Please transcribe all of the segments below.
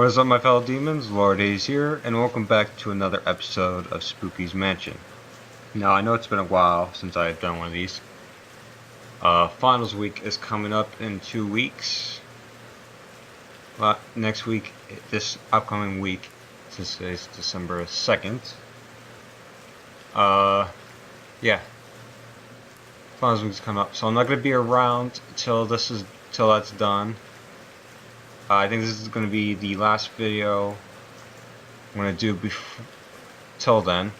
What is up, my fellow demons? Lord A's here, and welcome back to another episode of Spooky's Mansion. Now, I know it's been a while since I've done one of these. Finals week is coming up in 2 weeks. Next week, this upcoming week, since today's December 2nd. Yeah. Finals week's coming up, so I'm not going to be around till that's done. I think this is going to be the last video I'm going to do till then.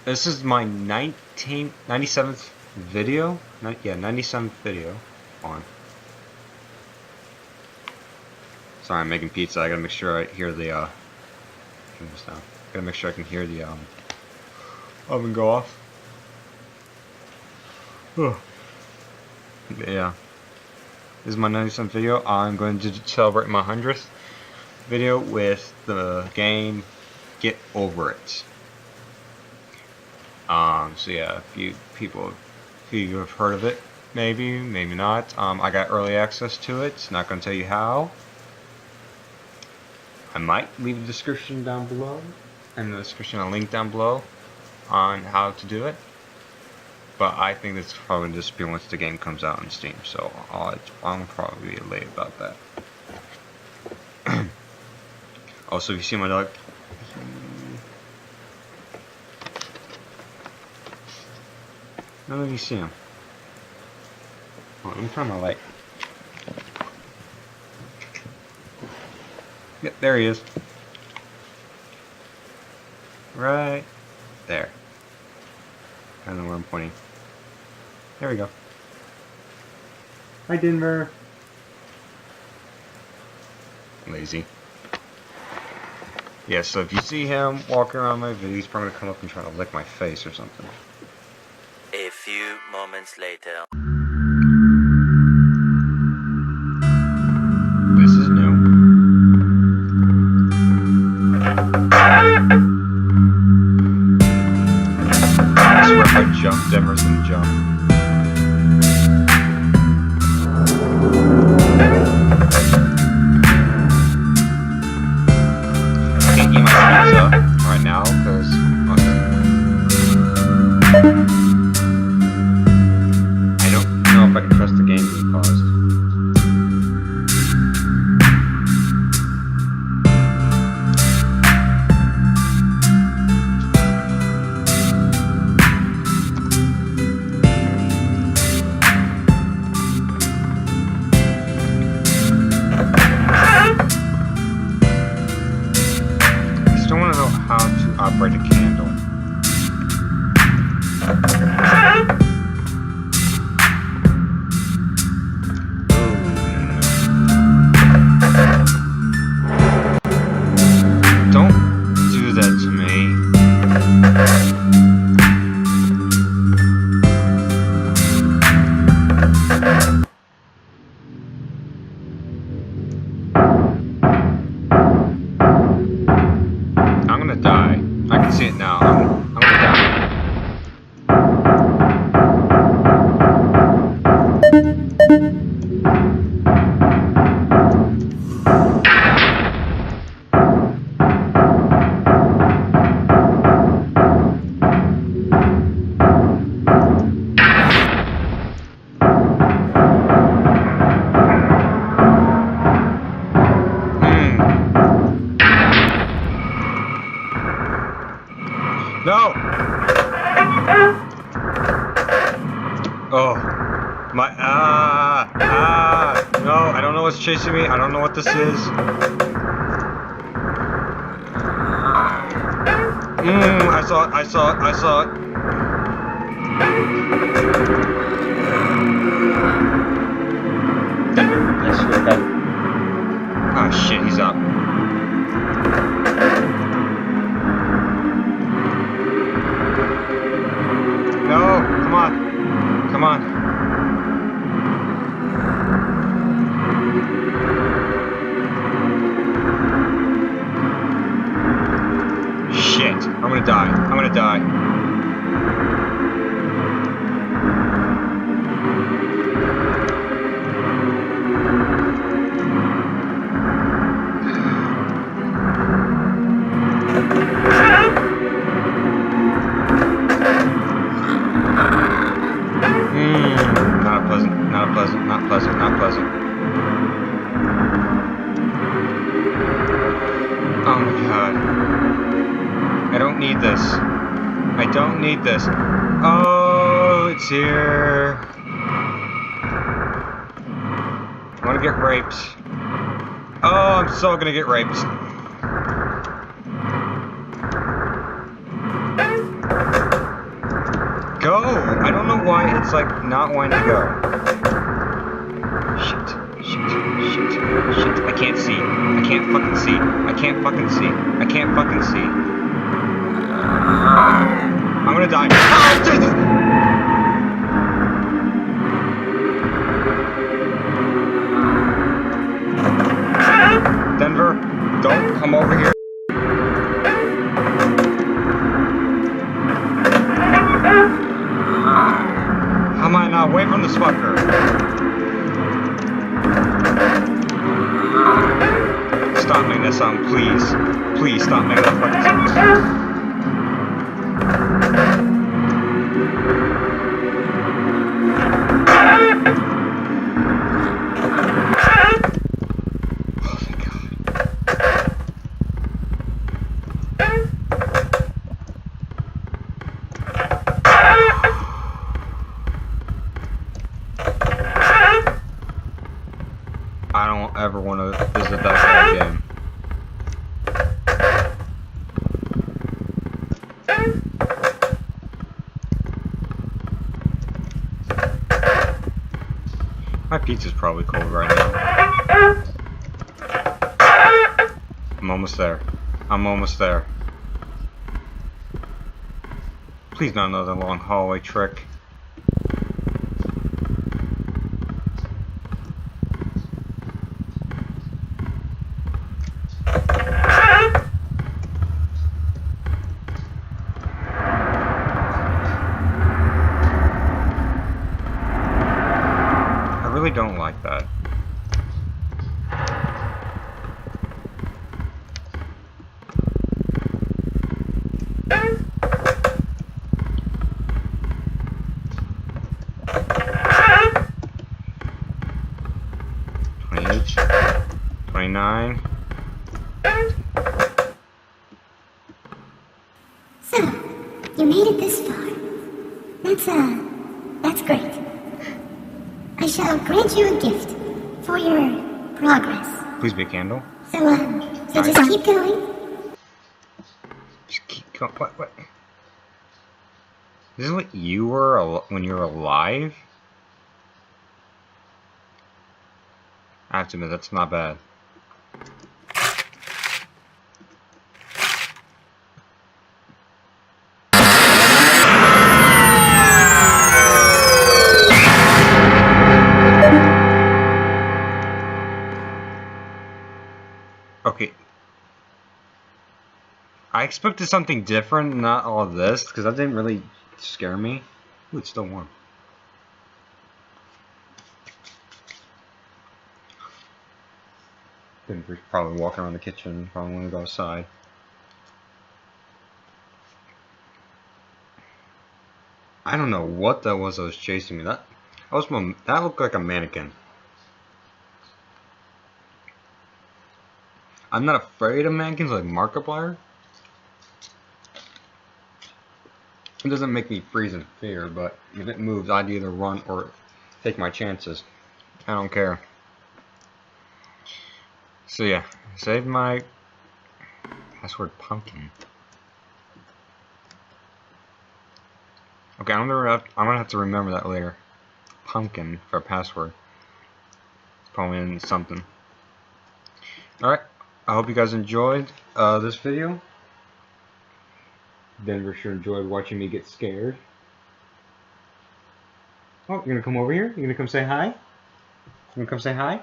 This is my 97th video. 97th video. On. Sorry, I'm making pizza. I gotta make sure I hear the turn this down. Gotta make sure I can hear the oven go off. Yeah. This is my 97th video. I'm going to celebrate my 100th video with the game Get Over It. So yeah, a few you have heard of it, maybe not. I got early access to it. Not going to tell you how. I might leave a description down below, and the description a link down below on how to do it. But I think this will probably just be once the game comes out on Steam, so I'm probably late about that. Also, if you see my dog, none of you see him. Oh, let me turn my light. Yep, there he is. Right there. I don't know where I'm pointing. There we go. Hi, Denver. Lazy. Yeah, so if you see him walking around my video, he's probably gonna come up and try to lick my face or something. A few moments later. This is new. I swear if I jumped, Denver's gonna jump. I can't eat my pizza right now because I don't know if I can trust the game to be paused. How to operate a candle. Don't do that to me. I'm gonna die. I can see it now. I'm gonna die. No! Oh, my, no, I don't know what's chasing me, I don't know what this is. I saw it. I swear to God. Ah, shit, he's up. No, come on. Come on. Shit. I'm gonna die. I'm gonna die. need this. I don't need this. Oh, it's here. I'm gonna get raped. Oh, I'm so gonna get raped. Go! I don't know why it's like not wanting to go. Shit. I can't see. I can't fucking see. I can't fucking see. I can't fucking see. I'm gonna die. Denver, don't come over here. How am I not away from this fucker? Stop making that sound, please. Please stop making that fucking sound. I don't ever want to visit that guy again. My pizza's probably cold right now. I'm almost there. I'm almost there. Please not another long hallway trick. I really don't like that. Each 29. So, you made it this far. That's great. I shall grant you a gift for your progress. Please be a candle. So just keep going. Just keep going. What? This is what you were when you were alive? I have to admit, that's not bad. Okay. I expected something different, not all of this, because that didn't really scare me. Ooh, it's still warm. Denver's probably walking around the kitchen, probably want to go outside. I don't know what that was chasing me. That looked like a mannequin. I'm not afraid of mannequins like Markiplier. It doesn't make me freeze in fear, but if it moves, I'd either run or take my chances. I don't care. So yeah, save my password pumpkin. Okay, I'm gonna have to remember that later. Pumpkin for a password. It's probably in something. Alright, I hope you guys enjoyed this video. Denver sure enjoyed watching me get scared. Oh, you're gonna come over here? You're gonna come say hi? You gonna come say hi?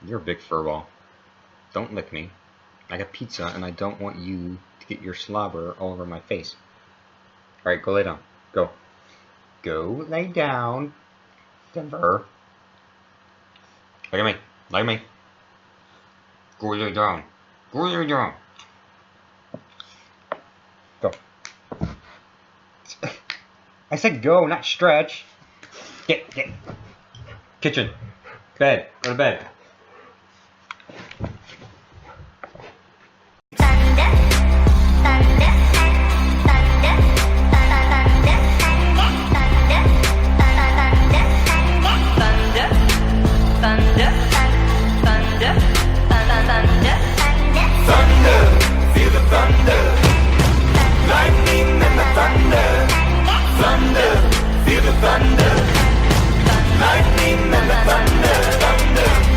You're a big furball. Don't lick me. I got pizza and I don't want you to get your slobber all over my face. Alright, go lay down. Go. Go lay down. Denver. Look at me. Look at me. Go lay down. Go lay down. Go. I said go, not stretch. Get. Kitchen. Bed. Go to bed. hear the thunder, lightning and the thunder, thunder.